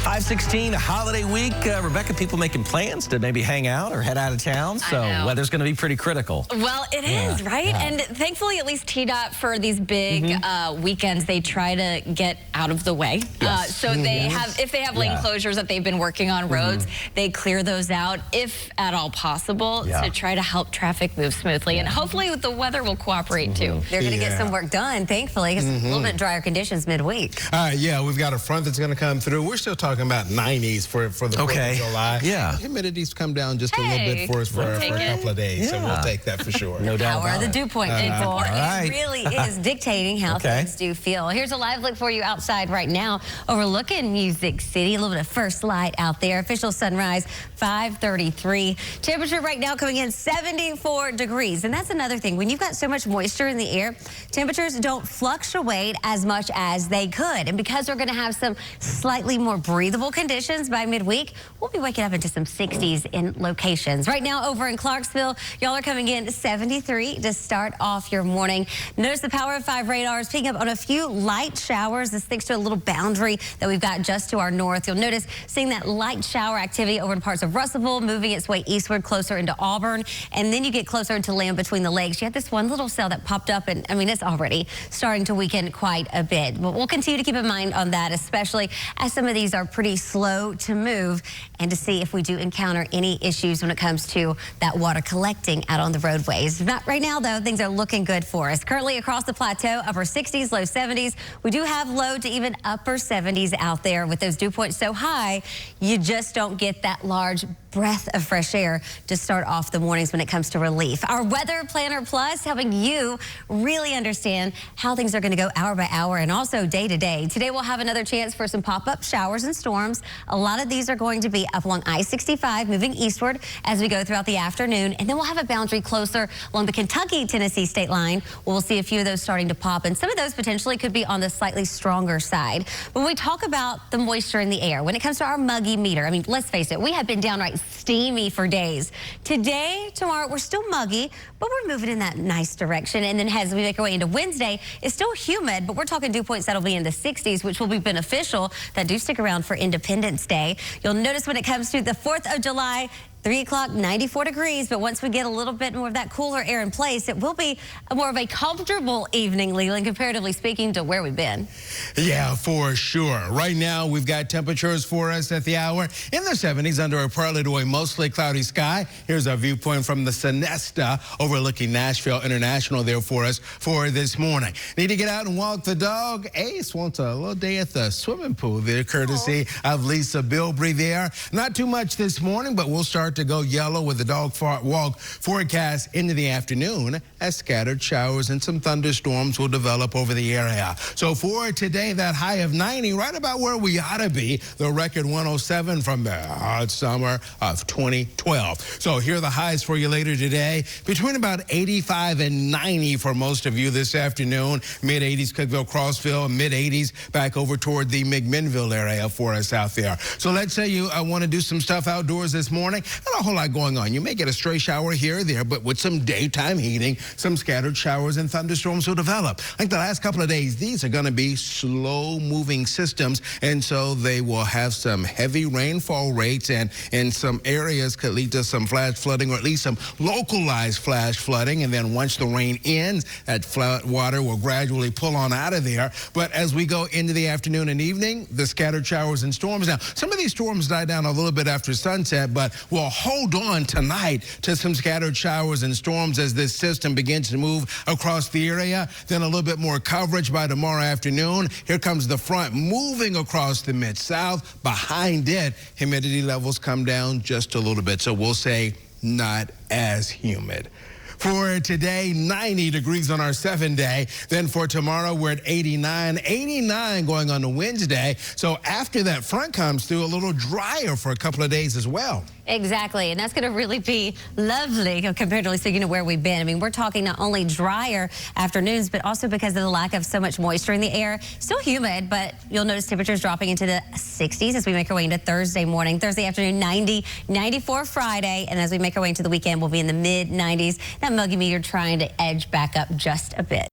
5/16, holiday week. Rebecca, people making plans to maybe hang out or head out of town, so weather's going to be pretty critical. Well, it is, right? Yeah. And thankfully, at least TDOT for these big weekends, they try to get out of the way. Yes. So they have, if they have lane closures that they've been working on roads, they clear those out, if at all possible, to try to help traffic move smoothly. And hopefully the weather will cooperate too. They're going to get some work done, thankfully, because it's a little bit drier conditions midweek. Yeah, we've got a front that's going to come through. We're still talking about 90s for the 4th of July. Yeah. Humidity's come down just a little bit for us for a couple of days, so we'll take that for sure. No doubt Power about of the dew point, people. Right. It really is dictating how things do feel. Here's a live look for you outside right now, overlooking Music City. A little bit of first light out there. Official sunrise, 5:33. Temperature right now coming in 74 degrees. And that's another thing. When you've got so much moisture in the air, temperatures don't fluctuate as much as they could. And because we're going to have some slightly more breathable conditions by midweek, we'll be waking up into some 60s in locations. Right now over in Clarksville, y'all are coming in 73 to start off your morning. Notice the Power of 5 radars picking up on a few light showers. This thanks to a little boundary that we've got just to our north. You'll notice seeing that light shower activity over in parts of Russellville, moving its way eastward closer into Auburn. And then you get closer into land between the lakes. You had this one little cell that popped up, and I mean, it's already starting to weaken quite a bit. But we'll continue to keep in mind on that, especially as some of these are pretty slow to move, and to see if we do encounter any issues when it comes to that water collecting out on the roadways. Not right now, though. Things are looking good for us. Currently across the plateau, upper 60s, low 70s. We do have low to even upper 70s out there. With those dew points so high, you just don't get that large breath of fresh air to start off the mornings when it comes to relief. Our Weather Planner Plus helping you really understand how things are going to go hour by hour and also day to day. Today we'll have another chance for some pop-up showers and storms. A lot of these are going to be up along I-65 moving eastward as we go throughout the afternoon, and then we'll have a boundary closer along the Kentucky-Tennessee state line. We'll see a few of those starting to pop, and some of those potentially could be on the slightly stronger side. When we talk about the moisture in the air, when it comes to our muggy meter, I mean, let's face it, we have been downright steamy for days. Today, tomorrow, we're still muggy, but we're moving in that nice direction. And then as we make our way into Wednesday, it's still humid, but we're talking dew points that'll be in the 60s, which will be beneficial. That do stick around for Independence Day. You'll notice when it comes to the 4th of July, 3 o'clock, 94 degrees, but once we get a little bit more of that cooler air in place, it will be more of a comfortable evening, Leland, comparatively speaking to where we've been. Yeah, for sure. Right now, we've got temperatures for us at the hour in the 70s under a partly to a mostly cloudy sky. Here's our viewpoint from the Sonesta overlooking Nashville International there for us for this morning. Need to get out and walk the dog? Ace wants a little day at the swimming pool there, courtesy of Lisa Bilbrey there. Not too much this morning, but we'll start to go yellow with the dog walk forecast into the afternoon as scattered showers and some thunderstorms will develop over the area. So for today, that high of 90, right about where we ought to be, the record 107 from the hot summer of 2012. So here are the highs for you later today, between about 85 and 90 for most of you this afternoon. Mid-80s Cookeville, Crossville, mid-80s back over toward the McMinnville area for us out there. So let's say you want to do some stuff outdoors this morning. Not a whole lot going on. You may get a stray shower here or there, but with some daytime heating, some scattered showers and thunderstorms will develop. Like the last couple of days, these are going to be slow-moving systems, and so they will have some heavy rainfall rates, and in some areas could lead to some flash flooding, or at least some localized flash flooding. And then once the rain ends, that flood water will gradually pull on out of there. But as we go into the afternoon and evening, the scattered showers and storms. Now, some of these storms die down a little bit after sunset, but we'll hold on tonight to some scattered showers and storms as this system begins to move across the area. Then a little bit more coverage by tomorrow afternoon. Here comes the front moving across the Mid-South. Behind it, humidity levels come down just a little bit. So we'll say not as humid. For today, 90 degrees on our 7-day. Then for tomorrow, we're at 89. 89 going on to Wednesday. So after that front comes through, a little drier for a couple of days as well. Exactly, and that's going to really be lovely comparatively speaking to where we've been. I mean, we're talking not only drier afternoons, but also because of the lack of so much moisture in the air. Still humid, but you'll notice temperatures dropping into the 60s as we make our way into Thursday morning. Thursday afternoon, 90, 94 Friday, and as we make our way into the weekend, we'll be in the mid-90s. That muggy meter trying to edge back up just a bit.